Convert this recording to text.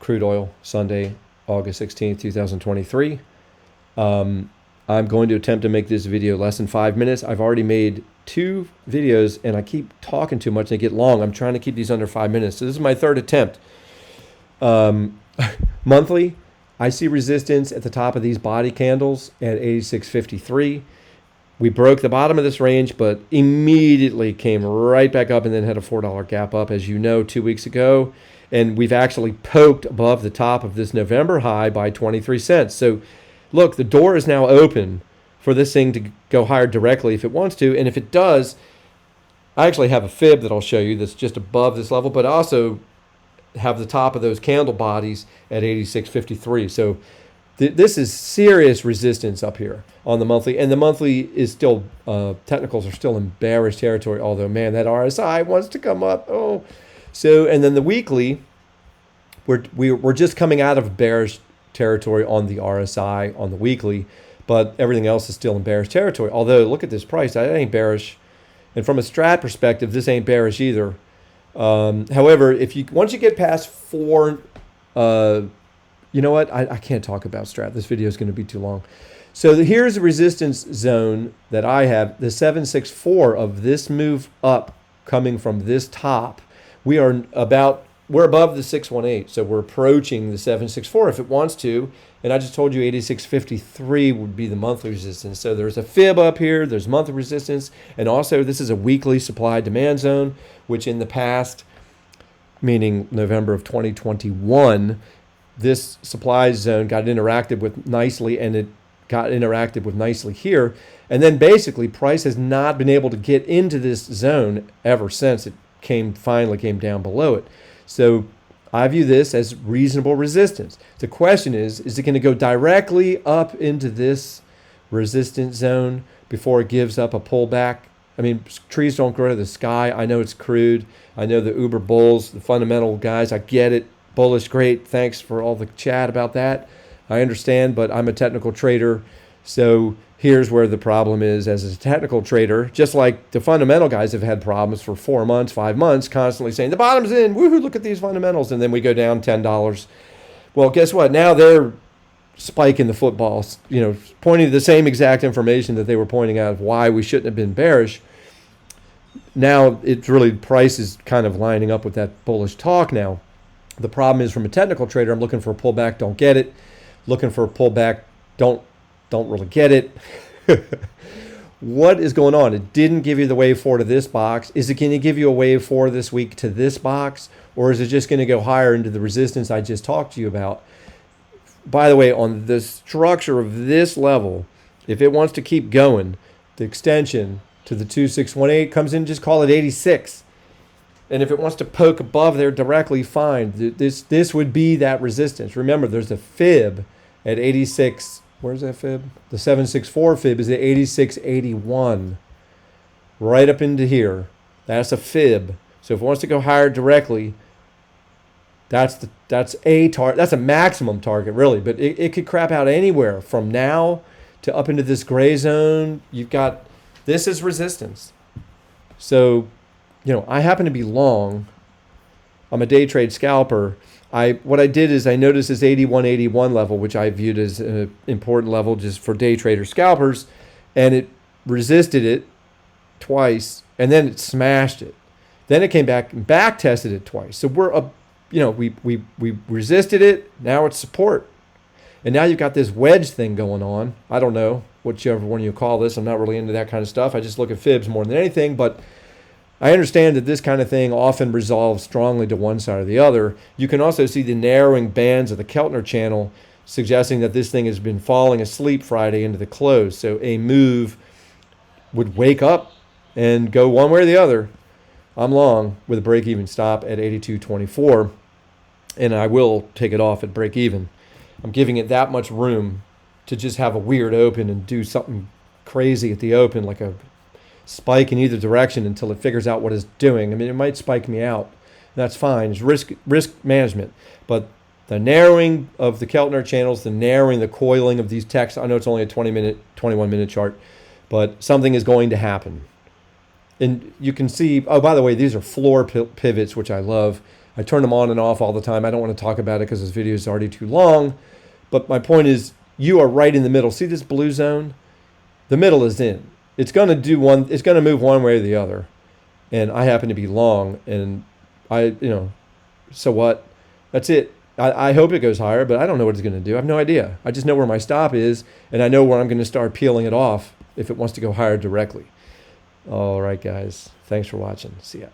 crude oil, Sunday, August 16th, 2023. I'm going to attempt to make this video less than 5 minutes. I've already made 2 videos and I keep talking too much and they get long. I'm trying to keep these under 5 minutes. So this is my 3rd attempt. Monthly, I see resistance at the top of these body candles at 86.53. We broke the bottom of this range, but immediately came right back up and then had a $4 gap up, as you know, 2 weeks ago. And we've actually poked above the top of this November high by 23 cents. So look, the door is now open for this thing to go higher directly if it wants to. And if it does, I actually have a fib that I'll show you that's just above this level, but also have the top of those candle bodies at 86.53. So this is serious resistance up here on the monthly. And the monthly is still, technicals are still in bearish territory, although, man, that RSI wants to come up. Oh, so, and then the weekly, we're just coming out of bearish territory on the RSI on the weekly, but everything else is still in bearish territory. Although, look at this price, that ain't bearish. And from a strat perspective, this ain't bearish either. However, once you get past 4, you know what? I can't talk about strat. This video is going to be too long. So here's the resistance zone that I have, the 764 of this move up coming from this top. We're above the 618, so we're approaching the 764 if it wants to. And I just told you 86.53 would be the monthly resistance. So there's a fib up here, there's monthly resistance, and also this is a weekly supply demand zone, which in the past, meaning November of 2021, this supply zone got interacted with nicely, and it got interacted with nicely here. And then basically price has not been able to get into this zone ever since it finally came down below it. So I view this as reasonable resistance. The question is it going to go directly up into this resistance zone before it gives up a pullback? I mean, trees don't grow to the sky. I know it's crude. I know the uber bulls, the fundamental guys, I get it. Bullish, great. Thanks for all the chat about that. I understand, but I'm a technical trader. So here's where the problem is as a technical trader. Just like the fundamental guys have had problems for 4 months, 5 months, constantly saying the bottom's in, woohoo, look at these fundamentals. And then we go down $10. Well, guess what? Now they're spiking the footballs, pointing to the same exact information that they were pointing out of why we shouldn't have been bearish. Now it's really, price is kind of lining up with that bullish talk now. The problem is, from a technical trader, I'm looking for a pullback, don't get it. Looking for a pullback, don't really get it. What is going on? It didn't give you the wave 4 to this box. Is it going to give you a wave 4 this week to this box? Or is it just going to go higher into the resistance I just talked to you about? By the way, on the structure of this level, if it wants to keep going, the extension to the 2618 comes in, just call it 86. And if it wants to poke above there directly, fine. This would be that resistance. Remember, there's a fib at 86. Where's that fib? The 764 fib is at 86.81. Right up into here. That's a fib. So if it wants to go higher directly, that's a maximum target, really. But it could crap out anywhere from now to up into this gray zone. This is resistance. So, I happen to be long. I'm a day trade scalper. What I did is I noticed this 81.81 level, which I viewed as an important level just for day trader scalpers, and it resisted it twice, and then it smashed it. Then it came back and back tested it twice. So we resisted it. Now it's support, and now you've got this wedge thing going on. I don't know whichever one you call this. I'm not really into that kind of stuff. I just look at fibs more than anything, but I understand that this kind of thing often resolves strongly to one side or the other. You can also see the narrowing bands of the Keltner channel suggesting that this thing has been falling asleep Friday into the close. So a move would wake up and go one way or the other. I'm long with a break-even stop at 82.24, and I will take it off at break-even. I'm giving it that much room to just have a weird open and do something crazy at the open, like a spike in either direction until it figures out what it's doing. I mean, it might spike me out. That's fine. It's risk management. But the narrowing of the Keltner channels, the narrowing, the coiling of these texts, I know it's only a 21-minute chart, but something is going to happen. And you can see, oh, by the way, these are floor pivots, which I love. I turn them on and off all the time. I don't want to talk about it because this video is already too long. But my point is, you are right in the middle. See this blue zone? The middle is in. It's going to do one. It's going to move one way or the other. And I happen to be long, and so what? That's it. I hope it goes higher, but I don't know what it's going to do. I have no idea. I just know where my stop is, and I know where I'm going to start peeling it off if it wants to go higher directly. All right, guys. Thanks for watching. See ya.